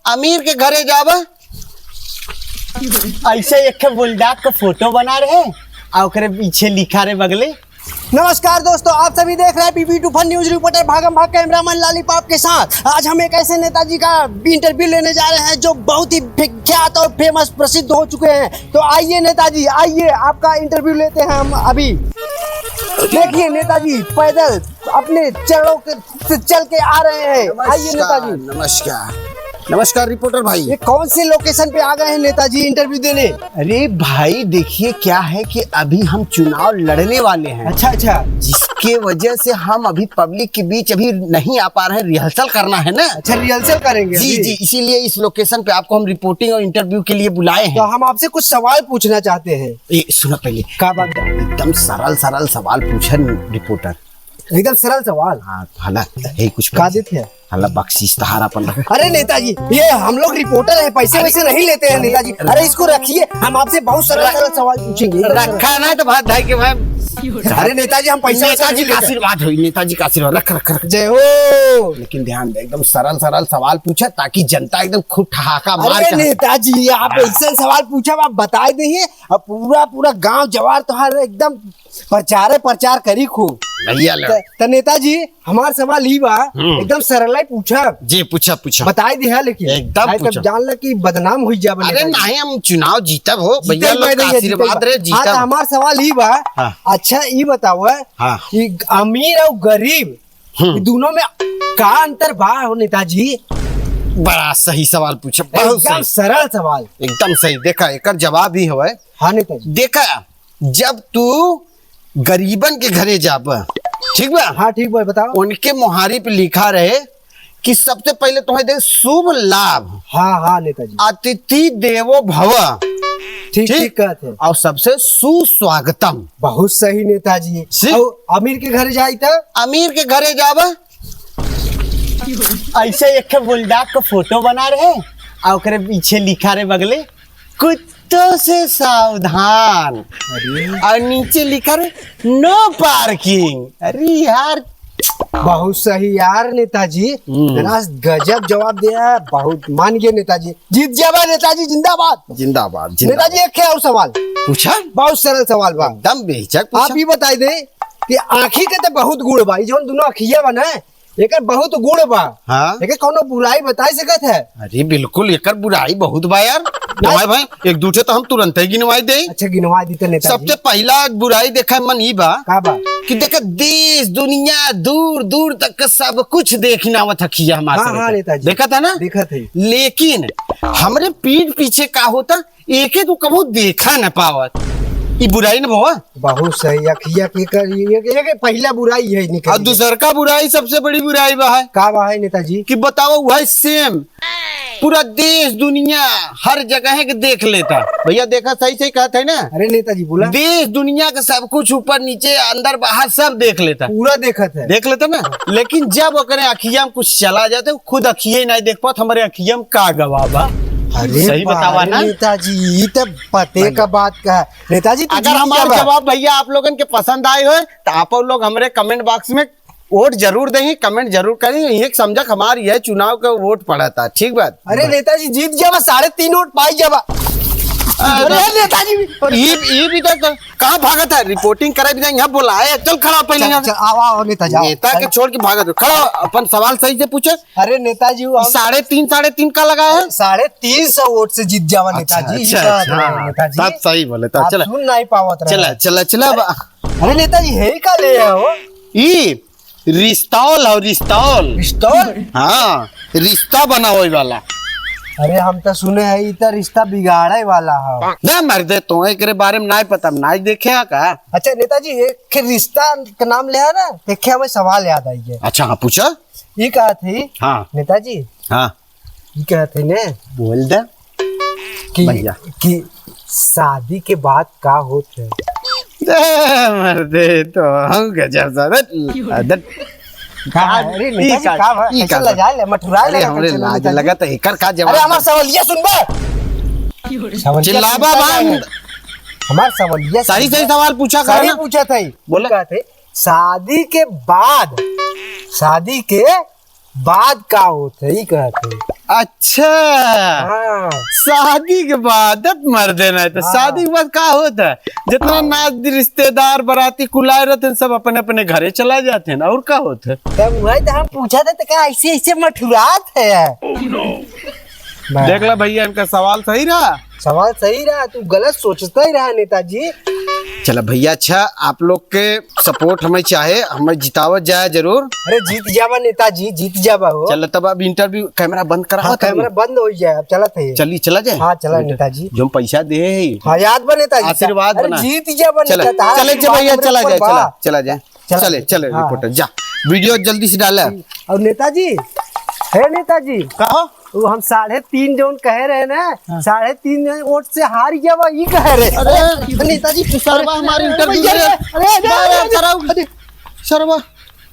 अमीर के घरे जाबा ऐसे एक बुलडॉग का फोटो बना रहे और ओकरे पीछे लिखा रहे बगले। नमस्कार दोस्तों, आप सभी देख रहे हैं पीपी टूफान न्यूज रिपोर्टर भागम भाग कैमरामैन लॉलीपॉप के साथ। आज हम एक ऐसे नेताजी का इंटरव्यू लेने जा रहे हैं जो बहुत ही विख्यात और फेमस प्रसिद्ध हो चुके हैं। तो आइए नेताजी, आइए आपका इंटरव्यू लेते हैं हम अभी। देखिए नेताजी पैदल अपने चरणों से चल के आ रहे हैं। आइए नेताजी। नमस्कार नमस्कार रिपोर्टर भाई। ये कौन से लोकेशन पे आ गए हैं नेताजी इंटरव्यू देने? अरे भाई देखिए क्या है कि अभी हम चुनाव लड़ने वाले हैं। अच्छा, जिसके वजह से हम अभी पब्लिक के बीच अभी नहीं आ पा रहे हैं। रिहर्सल करना है ना। अच्छा रिहर्सल करेंगे जी अभी? जी, इसीलिए इस लोकेशन पे आपको हम रिपोर्टिंग और इंटरव्यू के लिए बुलाए हैं। तो हम आपसे कुछ सवाल पूछना चाहते हैं। ये सुनो पहले क्या बात है? एकदम सरल सरल सवाल पूछे रिपोर्टर। एकदम सरल सवाल। हाँ हाला यही कुछ का देते हैं? हाला बख्शीश तहारा अपन रखा। अरे नेताजी ये हम लोग रिपोर्टर हैं, पैसे वैसे नहीं लेते हैं नेताजी। अरे इसको रखिए, हम आपसे बहुत सरल सरल सवाल पूछेंगे। रखा ना तो भाई के भाई। अरे नेताजी हम पैसे वैसे नेताजी नहीं का लेते। आशीर्वाद हो, नेताजी का आशीर्वाद रख। जय हो। लेकिन ध्यान दे एकदम सरल सरल सवाल पूछा ताकि जनता एकदम खूब ठहाका मार अरे के नेताजी आप ऐसे सवाल पूछा, आप बता दिए अब पूरा गांव जवार तो एकदम प्रचार करी खूब। भैया तो नेताजी हमारा सवाल ही बा एकदम सरल ही पूछा। जी पूछा बताई दिया लेकिन एकदम भाई तब जान ल कि बदनाम हुई जा। अरे नहीं हम चुनाव जीतब हो भैया लोग का आशीर्वाद रहे हाँ, तो जीतब। हमारा सवाल ही बा। हाँ। अच्छा ये बताओ हाँ। कि अमीर और गरीब ये दोनों में का अंतर बा हो नेताजी? बड़ा सही सवाल पूछा, बहुत एकदम सही, सरल सवाल। एकदम सही। देखा एक जवाब भी हो। हाँ नेताजी। देखा जब तू गरीबन के घरे जाब ठीक बा। हाँ ठीक बा, बताओ। उनके मुहारी पे लिखा रहे कि सबसे पहले तुम्हें दे शुभ लाभ, हाँ नेताजी। अतिथि देवो भव, ठीक कहते हैं। और सबसे सुस्वागतम। बहुत सही नेताजी। सिर्फ- और अमीर के घर जाई तो अमीर के घरे जाबा ऐसे एक बुलडॉग का फोटो बना रहे और ओकरे पीछे लिखा रहे बगले कुत्तों से सावधान, और नीचे लिखा रहे नो पार्किंग। अरे यार बहुत सही यार नेताजी। इतना गजब जवाब दिया है, बहुत मान गए नेताजी। जीत जावा नेताजी, जिंदाबाद जिंदाबाद नेताजी। एक है और सवाल पूछा, बहुत सरल सवाल बा। एकदम बेहिचक आप ये बताई दे कि आँखी के तो बहुत गुण बा, जो दोनों अखिया बना है एक बहुत गुण बा। हाँ। एक कोनो बुराई बताई सकत है? अरे बिल्कुल एकर बुराई बहुत बा यार। भाई एक दूसरे तो हम तुरंत ही गिनवाई दे। अच्छा गिनवा दी तो नेताजी। सबसे पहला बुराई देखा मन ही बा का बा? कि देखा देश दुनिया दूर दूर तक का सब कुछ देखना आवत हकिया हमारे। हाँ नेताजी। देखा था ना? देखा थे। लेकिन हमरे पीठ पीछे का होता एके तो कबो देखा न पावत। ये बुराई न भवा। बहुत सही। अखिया के कर ये पहला बुराई है और निकल। दूसर का बुराई सबसे बड़ी बुराई बा है का बा है नेताजी? कि बताओ वह सेम पूरा देश दुनिया हर जगह के देख लेता। भैया देखा सही सही कहते है ना? अरे नेताजी बोला देश दुनिया का सब कुछ ऊपर नीचे अंदर बाहर सब देख लेता। पूरा देखत है। देख लेता ना। लेकिन जब ओकरे अखिया में कुछ चला जाते खुद अखिये नहीं देख पात हमारे अखिया में का गवाबा। अरे सही बतावा ना नेताजी, ये तो पते का बात का है नेताजी। तो अगर जीत हमारा जाबा। जवाब भैया आप लोगन के पसंद आए हो तो आप लोग हमारे कमेंट बॉक्स में वोट जरूर देंगे, कमेंट जरूर करेंगे। ये समझ हमारी है चुनाव का वोट पड़ा था। ठीक बात। अरे नेताजी जीत जावा, 3.5 वोट पाई जावा। अरे नेताजी ये भी तो कहाँ भागा था? रिपोर्टिंग करे भी यहाँ बुलाए। चल खड़ा पहले यहाँ से। आओ नेताजी आओ। नेता के छोड़ के भागा था। खड़ा अपन सवाल सही से पूछे। अरे नेताजी वो हम 3.5 का लगा है। 350 वोट से जीत जावा नेताजी। नेताजी तब सही बोले तो आप चला सुन नहीं पावत रहे। चला। अरे नेताजी है का ले हो ई रिश्तौल और रिश्तौल। पिस्तौल? हाँ रिश्ता बना हुई वाला। अरे हम तो सुने है इतना रिश्ता बिगाड़े वाला है। ना मर्दे तो एकरे बारे में नहीं पता, नहीं देखे का। अच्छा नेताजी एक रिश्ता का नाम ले ना देखे, हमें सवाल याद आई है। अच्छा हाँ पूछा। ये कहा थी हाँ नेताजी, हाँ ये कहा थे ने बोल दे भैया। कि शादी के बाद का होत है? मर्दे तो हम गजब सादत अरे नेताजी का बा? ऐसा लजा ले मठुरा ले। हमरे लाज लगा तो एकर का अरे जवाब। हमार सवालिया सुनबे। चिल्लाबा बंद। हमार सवालिया सही सवाल पूछा करो सही ना। पूछा था। बोला। कहते शादी के बाद का होते ही कहते अच्छा हाँ शादी के बाद मर देना है तो शादी के बाद का होता है? जितना नाच रिश्तेदार बराती कुलाए रहते हैं सब अपने अपने घरे चला जाते हैं और का होता है? तब वही तो हम पूछा था तो क्या ऐसे ऐसे मठुरात है। देख ला भैया इनका सवाल सही रहा। सवाल सही रहा, तू गलत सोचता ही रहा नेताजी। चला भैया अच्छा आप लोग के सपोर्ट हमें चाहे, हमें जितावत जाए जरूर। अरे जीत जावा नेताजी, जीत जावा हो। चलो तब अब इंटरव्यू कैमरा बंद करा। हाँ, कैमरा बंद हो जाए, अब चला थे। चली चला जाए। हाँ चला नेताजी। जो हम पैसा दे हाँ याद बा नेताजी, आशीर्वाद अरे बना। जीत जावा चले नेता। चले भैया चला जाए, चला जाए, चला। चले चले हाँ, रिपोर्टर जा वीडियो जल्दी से डाला। और नेताजी है नेताजी कहो वो हम 3.5 जोन कह रहे ना, 3.5 वोट से हार गया वो ये कह रहे। अरे नेताजी सरवा हमारी इंटरव्यू अरे सरवा